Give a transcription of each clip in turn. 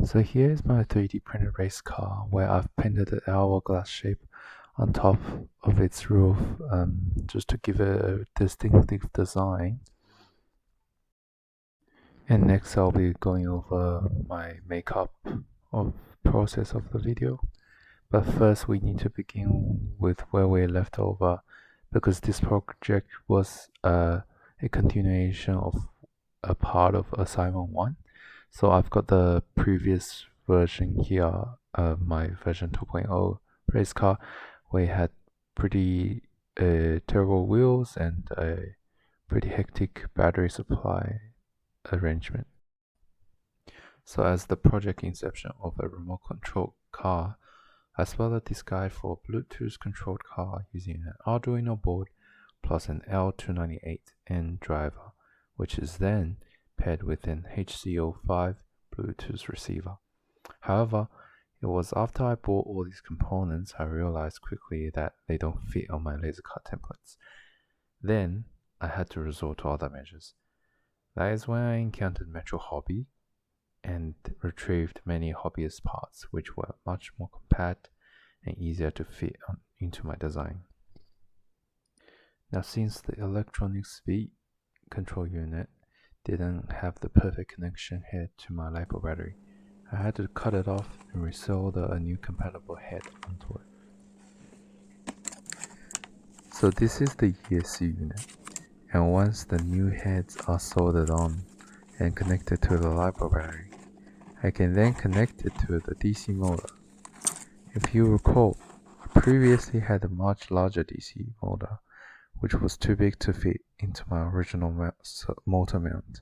So here is my 3D printed race car where I've painted the hourglass shape on top of its roof just to give it a distinctive design. And next I'll be going over my makeup of process of the video. But first we need to begin with where we left over, because this project was a continuation of a part of assignment 1. So I've got the previous version here, my version 2.0 race car. We had pretty terrible wheels and a pretty hectic battery supply arrangement. So as the project inception of a remote control car, I spelled this guide for a Bluetooth controlled car using an Arduino board plus an L298N driver, which is then paired with an HC05 Bluetooth receiver. However, it was after I bought all these components I realized quickly that they don't fit on my laser cut templates. Then I had to resort to other measures. That is when I encountered Metro Hobby and retrieved many hobbyist parts which were much more compact and easier to fit into my design. Now, since the electronic speed control unit didn't have the perfect connection head to my LiPo battery, I had to cut it off and resolder a new compatible head onto it. So this is the ESC unit, and once the new heads are soldered on and connected to the LiPo battery, I can then connect it to the DC motor. If you recall, I previously had a much larger DC motor, which was too big to fit into my original motor mount.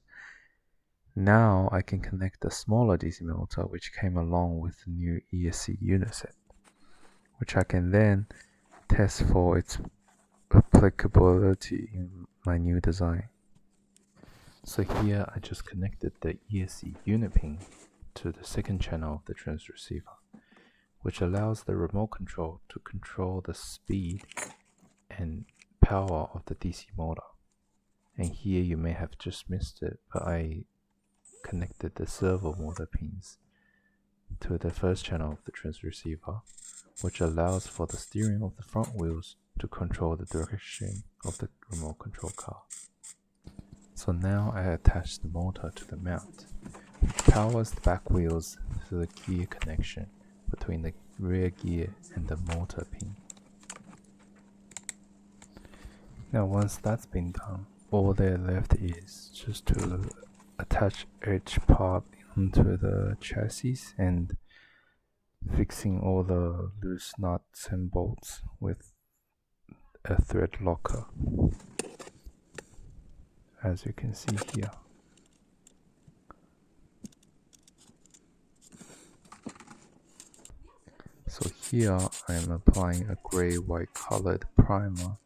Now I can connect the smaller DC motor which came along with the new ESC unit set, which I can then test for its applicability in my new design. So here I just connected the ESC unit pin to the second channel of the transceiver, which allows the remote control to control the speed and power of the DC motor. And here you may have just missed it, but I connected the servo motor pins to the first channel of the transceiver, which allows for the steering of the front wheels to control the direction of the remote control car. So now I attach the motor to the mount, which powers the back wheels to the gear connection between the rear gear and the motor pin. Now once that's been done, all there left is just to attach each part onto the chassis and fixing all the loose nuts and bolts with a thread locker, as you can see here. So here I am applying a grey-white colored primer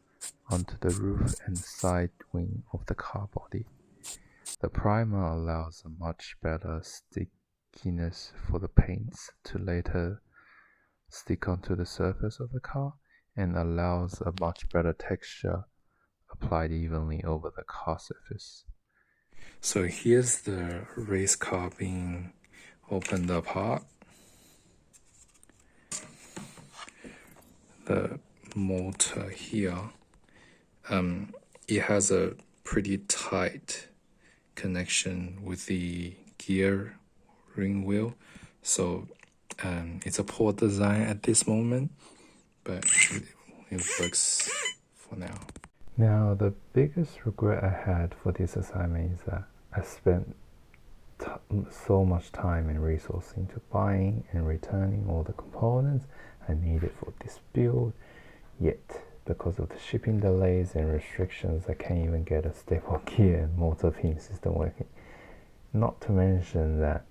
onto the roof and side wing of the car body. The primer allows a much better stickiness for the paints to later stick onto the surface of the car, and allows a much better texture applied evenly over the car surface. So here's the race car being opened apart. The motor here, it has a pretty tight connection with the gear ring wheel, so it's a poor design at this moment, but it works for now. Now the biggest regret I had for this assignment is that I spent so much time and resources into buying and returning all the components I needed for this build, yet because of the shipping delays and restrictions I can't even get a stable gear and motor pin system working. Not to mention that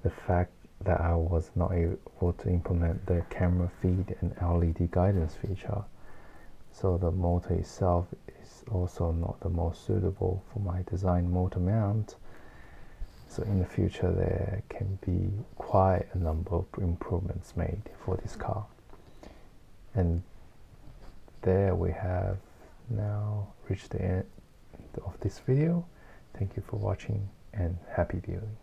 the fact that I was not able to implement the camera feed and LED guidance feature, so the motor itself is also not the most suitable for my design motor mount. So in the future there can be quite a number of improvements made for this car. And there we have now reached the end of this video. Thank you for watching and happy viewing.